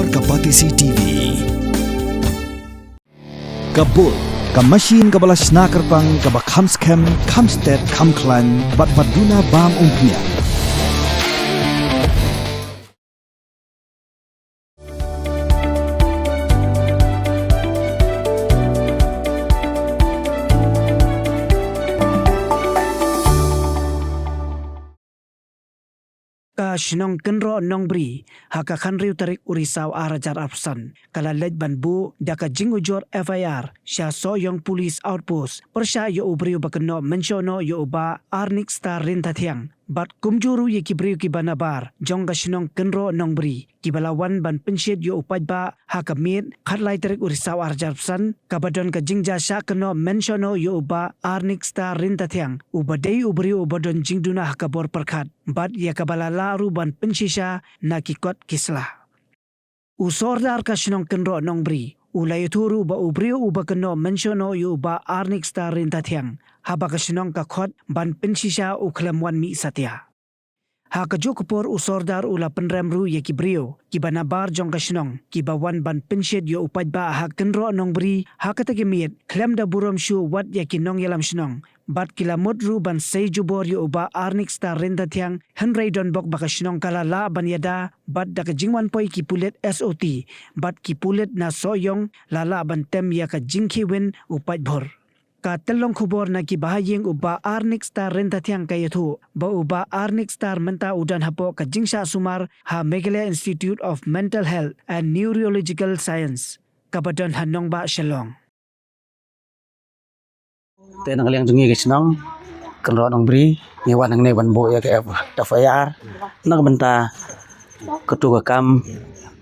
Kabor Kapatisi TV. Kabul, Kamashin Kabalas Nakarpang Kabakhamskem, Kamstet, Kamklan, Batbaduna Bam Umpnia. Shnong kenro nong bri haka khanriu tarik urisau arajar arsan kala lej banbu daka jingujor FIR sha so yong police outpost persha yo ubriu bakno mensiono yo uba arnik star rintathiang bat kumjuru ye kibriu ki banabar jongga shnong kenro nong bri kibalawan ban penshet yo upajba haka mit khatlai tarik urisau arajar arsan kabadon ka jingja sha kno mensiono yo uba arnik star rintathiang ubadei ubriu ubadon jingduna haka bor perkhat bat ya kabalala ruban penshisha na kikot kislah. Usordar ka shnong kenro nong bri. Ulay turu ba ubriyo uba keno mensyono yu ba arnik star rintathiang. Haba ka shnong ka khot ban penshisha uklamwan mi satya. Haka jukupor usordar ula penremru ye kibriyo. Kiba nabar jong ka shnong. Kiba wan ban penshet yu upadba hak kenro nong bri. Haka takimit klem da burom shu wat ya kinong yalam shnong. Bat kila modru ban say jubor yu uba arnik star rintathiang henry don bok baka shnong kala la ban yada bat daka jingwan poi ki pulet SOT bat ki pulet na soyong lala ban tem ya ka jingki win upaj bhor ka telong khubor na ki bahayeng uba arnik star rintathiang kayathu ba uba arnik star menta udan hapo ka jingsha sumar ha Meghalaya Institute of Mental Health and Neurological Science kabadon hanong ba Shillong. Tên nang liang jungi kisnong kenro nang bri ngewan nang newan bo ya ke FIR nang benta ketua kam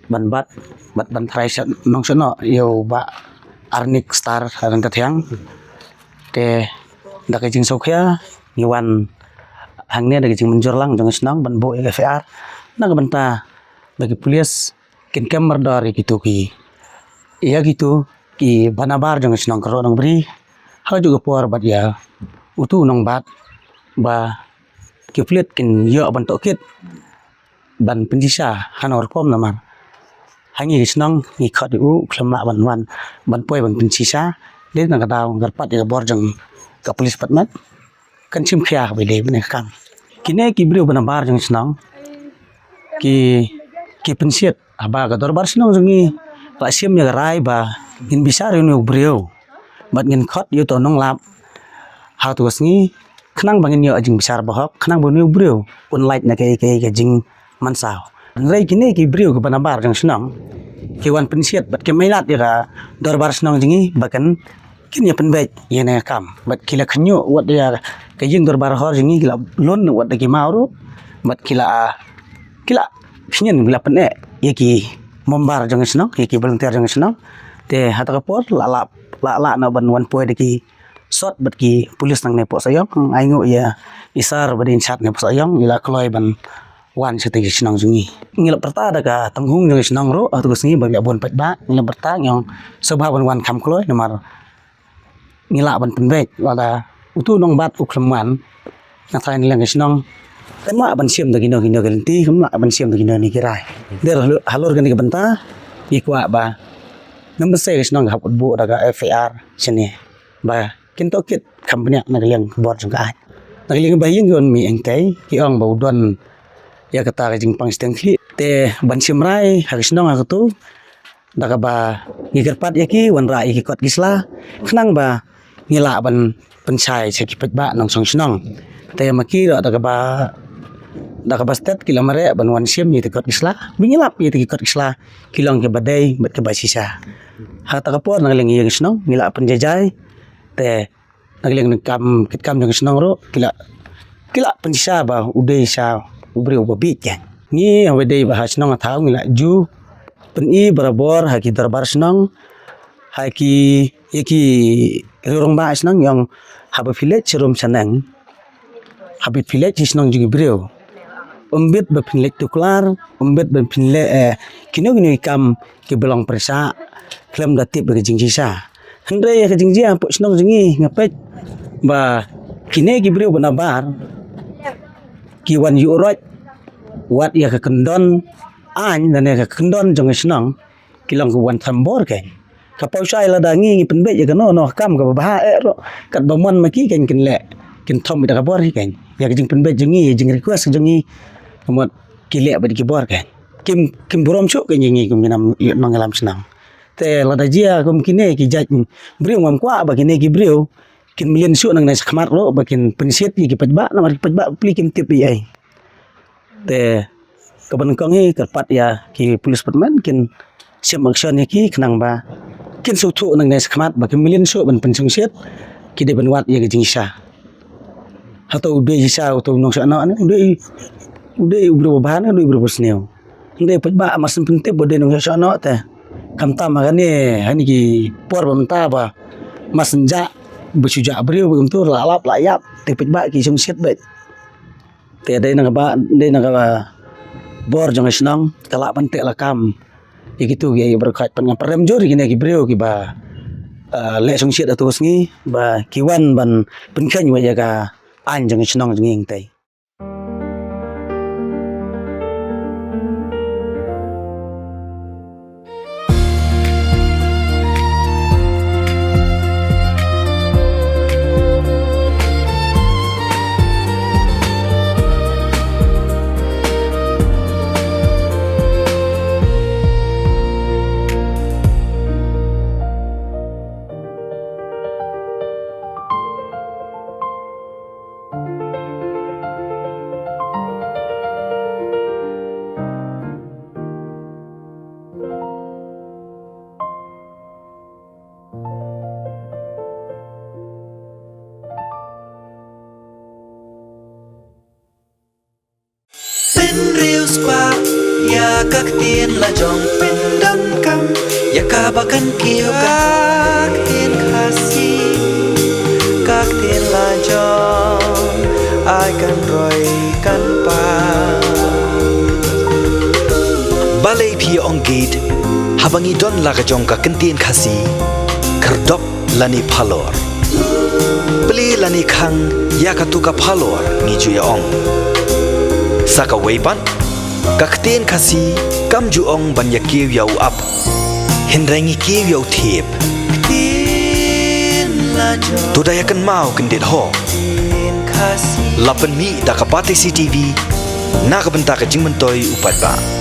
ban bat ban trai nong sono yo ba arnik star harang tathiang te dak jing sokya ngewan hangne dak jing menjor lang jong snong ban bo ya ke FIR nang benta bagi pulis kin kam mardar gitu ki iya gitu ki banabar jong snong kenro nang bri hal juga puar bat ya utu nong bat ba kiflit kin yo ban tokit ban penjisa hanor pom namar hangi kisnong ngi khat u khlamla ban poi ban penjisa le nang daw garpat ya bor jong ka polis patmat kan sim khya be le bne kam kine ki brio ban bar jong snong ki pensiet aba ga dorbar snong jongi la sim ya rai ba in bisa renu brio bat ngin khot yo to nong lap how to sngi khnang bangin yo ajing besar bahok khnang bonu brio un light na ke jing mansao rei kini ki brio ke banabar jang snong ki wan pensiet bat ke mailat ya dorbar snong jingi bakan kin ya penbet ye na kam bat kila khnyo wat ya ke jing dorbar hor jingi kila lon wat ki mauru bat kila khnyen kila pene ye ki mombar jang snong ye ki volunteer jang snong te hata kapor la na ban wan poi deki sot bat ki pulis nang ne po sayong aingo ya isar badin chat ne po sayong ila kloi ban wan sete snang jungi ngila perta daga tanghung jong snang ro atu sngi bag bon pat ba ngila perta nyong sebab wan kam kloi namar ngila ban penbek wala utu nong bat ukleman na trai nilang snang kema ban sim dagi no galenti kema ban sim dagi no ni kirai der halor gani banta ikwa ba number saya senang hap bu daga FIR sini ba kinto kit company na liang bor jong ka liang baying gon mi engkai ki ong bau don ya kata jing pang stengli te ban simrai harus nong aku tu daga ba ngigerpat ya ki wan rai ki kot gisla khnang ba ngila ban pensai seki pet ba nong song snong te maki daga ba stet kilamare ban wan sim ni te kot gisla mingilap ye te kot gisla kilong ke badai bat ke basisa hata kapor nang lengi yang snong ngila penjajai te nang leng kam jong snong ro kila pensisa ba udai sa ubri ubabi kan ni awedai ba snong athau ngila ju peni barabor haki darbar snong haki yeki rorong ba snong yang haba village rum sanang habit village snong ju brio umbit ba pinlek tuklar umbit ba pinle kino kam ke belong persa klem datip bagi jingjisa hendre ya ke jingjia po snong jingi ngapet ba kine ki brio banabar ki wan yu rot wat ya ke kendon an dan ne kendon jong senang kilang ku wan thambor ke kapau sai la da ngi pen be ya no kam ka ba ro kat ba mon ma ki ken ken le ken thom da ka bor hi ken ya jing pen be jing ngi jing request jing ngi kamot ki le ba di ki bor ken kim borom chu ke ngi kum nam mangalam senang te la da jia kum kine ki jaj brio ngam kwa ba kine ki brio kin million su nang nas khamar lo ba kin pensiet ki pajba na pajba pli kim tip ai te kaban kong hi karpat ya ki police department kin siap action ya ki kenang ba kin su thu nang nes khamat ba kin million su ban pensung siet ki de ban wat ya ki jingsa atau de jisa atau nong sa na de ubro bahan de ubro sneo de pajba masin pentip bo de nong sa na te kam ta ma ne hani ki por bam ta ba masenja bersuja brio untuk lalap layap te pajba ki sung siet ba te de nang ba bor jong senang kala pantek la kam ikitu gi berkat pen perem jor gi ne gi brio gi ba le song siet atus ngi ba kiwan ban pen khan wa ga an jong senang jong ing tai Reels qua ya các tiên là dòng bên đâm cam ya cả ba căn kiêu các tiên khá si các tiên là dòng ai cần rồi căn pa balai phi ong gate habangi don la ka jong ka kan tiên khá si khardop lani phalor bli lani khang ya ka tu ka phalor ni ju ya ong saka weipan kakten khasi kam ju ong ban ya kiu yau up hinrangi kiu yau thiep tu da yakan mau kendet ho lapan mi da kapate CTV na ka benta ka jingman toy upat ba